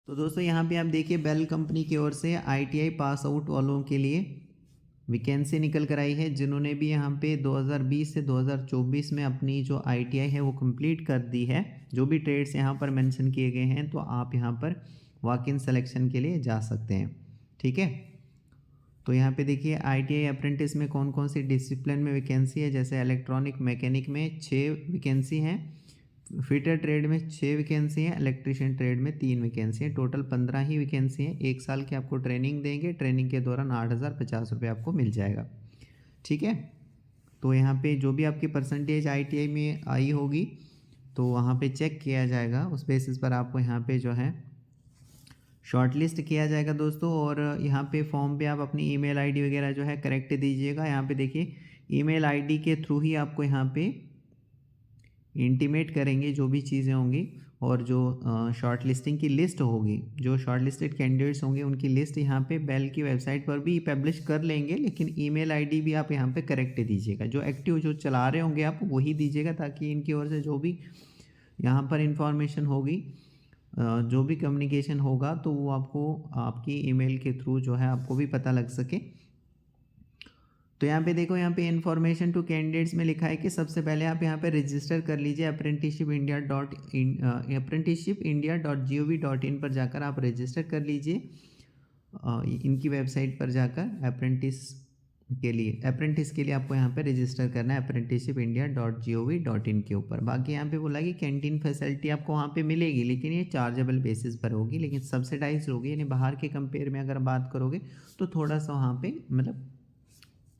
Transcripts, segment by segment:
तो दोस्तों यहाँ पे आप देखिए बेल कंपनी की ओर से आईटीआई पास आउट वालों के लिए वैकेंसी निकल कर आई है। जिन्होंने भी यहाँ पे 2020 से 2024 में अपनी जो आईटीआई है वो कंप्लीट कर दी है, जो भी ट्रेड्स यहाँ पर मेंशन किए गए हैं, तो आप यहाँ पर वॉक इन सिलेक्शन के लिए जा सकते हैं। ठीक है, तो यहाँ पे देखिए आईटीआई अप्रेंटिस में कौन कौन सी डिसिप्लिन में वैकेंसी है। जैसे इलेक्ट्रॉनिक मैकेनिक में 6 वैकेंसी हैं, फिटर ट्रेड में 6 वैकेंसी हैं, इलेक्ट्रीशियन ट्रेड में 3 वैकेंसी हैं। टोटल 15 ही वैकेंसी हैं। 1 साल की आपको ट्रेनिंग देंगे, ट्रेनिंग के दौरान 8,050 रुपये आपको मिल जाएगा। ठीक है, तो यहाँ पे जो भी आपकी परसेंटेज आईटीआई में आई होगी तो वहाँ पे चेक किया जाएगा, उस बेसिस पर आपको यहाँ पे जो है शॉर्ट लिस्ट किया जाएगा दोस्तों। और यहाँ पे फॉर्म पे आप अपनी ईमेल आईडी वगैरह जो है करेक्ट दीजिएगा। यहाँ पे देखिए ईमेल आईडी के थ्रू ही आपको यहाँ पे इंटीमेट करेंगे जो भी चीज़ें होंगी, और जो शॉर्ट लिस्टिंग की लिस्ट होगी, जो शॉर्ट लिस्टेड कैंडिडेट्स होंगे उनकी लिस्ट यहाँ पे बेल की वेबसाइट पर भी पब्लिश कर लेंगे। लेकिन ईमेल आईडी भी आप यहाँ पे करेक्ट दीजिएगा, जो एक्टिव जो चला रहे होंगे आप वही दीजिएगा, ताकि इनकी ओर से जो भी यहाँ पर इंफॉर्मेशन होगी, जो भी कम्युनिकेशन होगा, तो वो आपको आपकी ईमेल के थ्रू जो है आपको भी पता लग सके। तो यहाँ पे देखो, यहाँ पे इन्फॉर्मेशन टू कैंडिडेट्स में लिखा है कि सबसे पहले आप यहाँ पे रजिस्टर कर लीजिए apprenticeshipindia.gov.in पर जाकर आप रजिस्टर कर लीजिए। इनकी वेबसाइट पर जाकर अप्रेंटिस के लिए आपको यहाँ पे रजिस्टर करना है apprenticeshipindia.gov.in के ऊपर। बाकी यहाँ पे बोला कि कैंटीन फैसिलिटी आपको वहाँ पे मिलेगी, लेकिन ये चार्जेबल बेसिस पर होगी, लेकिन सब्सिडाइज होगी, यानी बाहर के कंपेयर में अगर बात करोगे तो थोड़ा सा वहाँ पे मतलब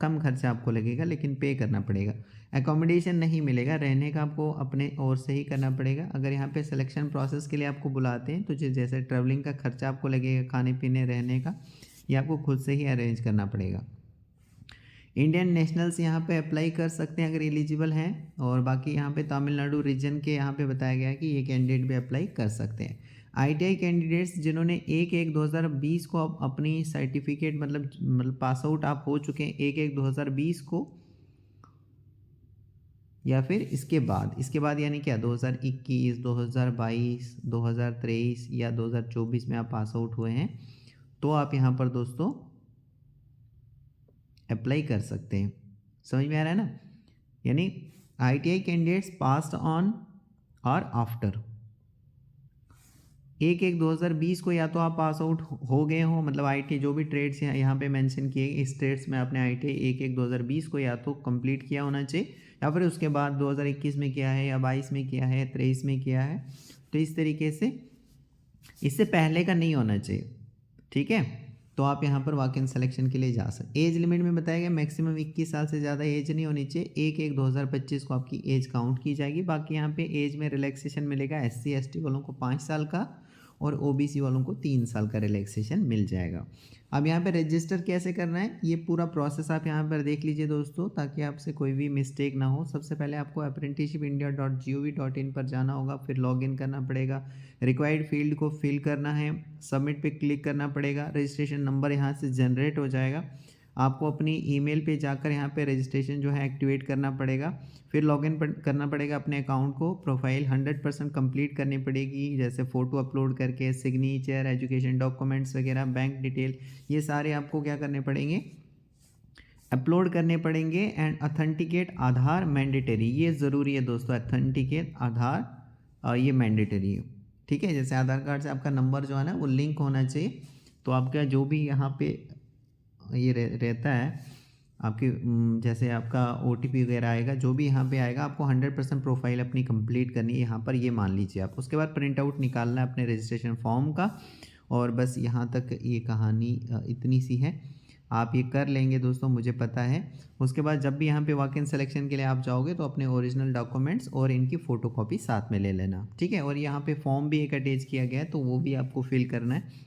कम खर्चा आपको लगेगा, लेकिन पे करना पड़ेगा। एकोमोडेशन नहीं मिलेगा, रहने का आपको अपने ओर से ही करना पड़ेगा। अगर यहाँ पे सिलेक्शन प्रोसेस के लिए आपको बुलाते हैं तो जैसे ट्रैवलिंग का खर्चा आपको लगेगा, खाने पीने रहने का, ये आपको खुद से ही अरेंज करना पड़ेगा। इंडियन नेशनल्स यहाँ पे अप्लाई कर सकते हैं अगर एलिजिबल हैं, और बाकी यहाँ पे तमिलनाडु रीजन के यहाँ पे बताया गया है कि ये कैंडिडेट भी अप्लाई कर सकते हैं। आईटीआई कैंडिडेट्स जिन्होंने 1/1/2020 को अपनी सर्टिफिकेट मतलब पास आउट आप हो चुके हैं 1/1/2020 को, या फिर इसके बाद यानी क्या 2021, 2022, 2023 या 2024 में आप पास आउट हुए हैं, तो आप यहाँ पर दोस्तों अप्लाई कर सकते हैं। समझ में आ रहा है ना? यानी आईटीआई कैंडिडेट्स पास्ड ऑन और आफ्टर 1/1/2020 को या तो आप पास आउट हो गए हो, मतलब आईटीआई जो भी ट्रेड्स यहाँ पे मेंशन किए इस ट्रेड्स में आपने आईटीआई 1/1/2020 को या तो कंप्लीट किया होना चाहिए, या फिर उसके बाद 2021 में किया है, या 22 में किया है, 23 में किया है। तो इस तरीके से इससे पहले का नहीं होना चाहिए। ठीक है, तो आप यहाँ पर वॉक इन सिलेक्शन के लिए जा सकते। एज लिमिट में बताया गया मैक्सिमम 21 साल से ज़्यादा एज नहीं होनी चाहिए। 1/1/2025 को आपकी एज काउंट की जाएगी। बाकी यहाँ पे एज में रिलैक्सेशन मिलेगा। SC ST वालों को 5 साल का और OBC वालों को 3 साल का रिलैक्सेशन मिल जाएगा। अब यहाँ पे रजिस्टर कैसे करना है, ये पूरा प्रोसेस आप यहाँ पर देख लीजिए दोस्तों, ताकि आपसे कोई भी मिस्टेक ना हो। सबसे पहले आपको apprenticeshipindia.gov.in पर जाना होगा, फिर लॉगिन करना पड़ेगा, रिक्वायर्ड फील्ड को फिल करना है, सबमिट पे क्लिक करना पड़ेगा, रजिस्ट्रेशन नंबर यहाँ से जनरेट हो जाएगा। आपको अपनी ईमेल पे जाकर यहाँ पे रजिस्ट्रेशन जो है एक्टिवेट करना पड़ेगा, फिर लॉगिन करना पड़ेगा अपने अकाउंट को। प्रोफाइल 100% कंप्लीट करनी पड़ेगी, जैसे फ़ोटो अपलोड करके, सिग्नेचर, एजुकेशन डॉक्यूमेंट्स वगैरह, बैंक डिटेल, ये सारे आपको क्या करने पड़ेंगे, अपलोड करने पड़ेंगे। एंड अथेंटिकेट आधार मैंडेटरी, ये ज़रूरी है दोस्तों, अथेंटिकेट आधार ये मैंडेटरी है। ठीक है, जैसे आधार कार्ड से आपका नंबर जो है ना वो लिंक होना चाहिए। तो आपका जो भी यहाँ पे ये रहता है आपकी, जैसे आपका OTP वगैरह आएगा, जो भी यहाँ पे आएगा, आपको 100% प्रोफाइल अपनी कंप्लीट करनी है यहाँ पर, ये मान लीजिए आप। उसके बाद प्रिंट आउट निकालना है अपने रजिस्ट्रेशन फॉर्म का, और बस यहाँ तक ये कहानी इतनी सी है। आप ये कर लेंगे दोस्तों, मुझे पता है। उसके बाद जब भी यहाँ पे वॉक इन सिलेक्शन के लिए आप जाओगे तो अपने ओरिजिनल डॉक्यूमेंट्स और इनकी फ़ोटोकॉपी साथ में ले लेना। ठीक है, और यहाँ पे फॉर्म भी एक अटैच किया गया है, तो वो भी आपको फिल करना है।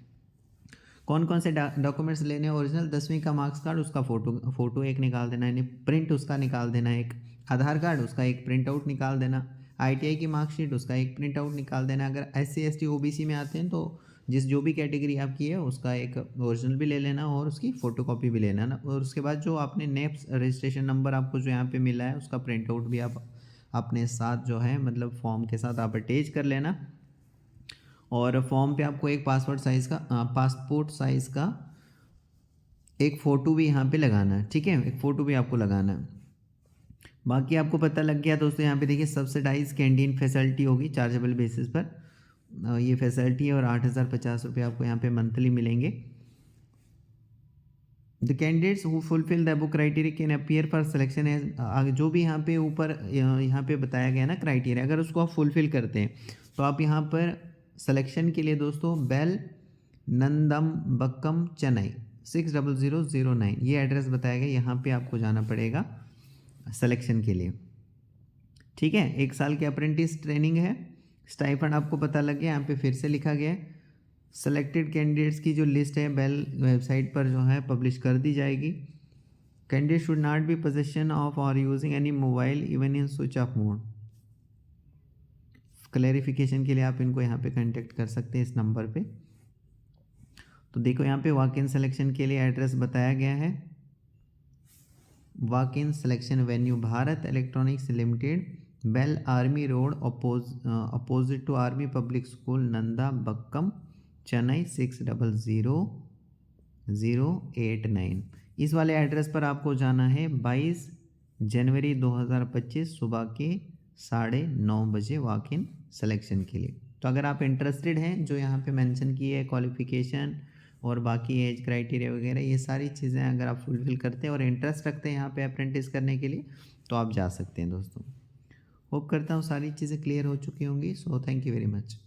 कौन कौन से डॉक्यूमेंट्स लेने हैं, ओरिजिनल 10वीं का मार्क्स कार्ड, उसका फ़ोटो एक निकाल देना, यानी प्रिंट उसका निकाल देना एक, आधार कार्ड उसका एक प्रिंट आउट निकाल देना, ITI की मार्कशीट उसका एक प्रिंट आउट निकाल देना। अगर SC ST OBC में आते हैं तो जो भी कैटेगरी आपकी है उसका एक ओरिजिनल भी ले लेना और उसकी फ़ोटोकॉपी भी लेना ना। और उसके बाद जो आपने नेप्स रजिस्ट्रेशन नंबर आपको जो यहाँ पे मिला है उसका प्रिंट आउट भी आप अपने साथ जो है मतलब फॉर्म के साथ आप अटैच कर लेना। और फॉर्म पे आपको एक पासपोर्ट साइज़ का एक फ़ोटो भी यहाँ पे लगाना है, ठीक है, एक फ़ोटो भी आपको लगाना है। बाकी आपको पता लग गया दोस्तों। यहाँ पे देखिए सब्सिडाइज कैंटीन फैसिलिटी होगी चार्जेबल बेसिस पर, ये फैसिलिटी है और 8,050 आपको यहाँ पे मंथली मिलेंगे। The candidates who fulfil the above criteria can appear for selection as, जो भी यहाँ पे ऊपर यहाँ पे बताया गया ना क्राइटेरिया, अगर उसको आप फुलफिल करते हैं तो आप यहाँ पर सिलेक्शन के लिए दोस्तों बेल नंदमबक्कम चेन्नई 60009 ये एड्रेस बताया गया, यहाँ पे आपको जाना पड़ेगा सिलेक्शन के लिए, ठीक है। 1 साल की अप्रेंटिस ट्रेनिंग है। स्टाइफंड आपको पता लग गया, यहाँ पे फिर से लिखा गया है। सेलेक्टेड कैंडिडेट्स की जो लिस्ट है बेल वेबसाइट पर जो है पब्लिश कर दी जाएगी। Candidate should not be possession of or using any mobile even in switch off mode. Clarification के लिए आप इनको यहाँ पे कांटेक्ट कर सकते हैं इस नंबर पे। तो देखो यहाँ पे वॉक इन सिलेक्शन के लिए एड्रेस बताया गया है। Walk in selection venue Bharat Electronics Limited, BEL Army Road, opposite to Army Public School, Nandambakkam, Chennai 60009। इस वाले एड्रेस पर आपको जाना है 22 जनवरी 2025 सुबह के 9:30 बजे वॉक इन सिलेक्शन के लिए। तो अगर आप इंटरेस्टेड हैं, जो यहाँ पे मेंशन की है क्वालिफ़िकेशन और बाकी एज क्राइटेरिया वगैरह, ये सारी चीज़ें अगर आप फुलफ़िल करते हैं और इंटरेस्ट रखते हैं यहाँ पे अप्रेंटिस करने के लिए, तो आप जा सकते हैं दोस्तों। होप करता हूँ सारी चीज़ें क्लियर हो चुकी होंगी। So thank you very much.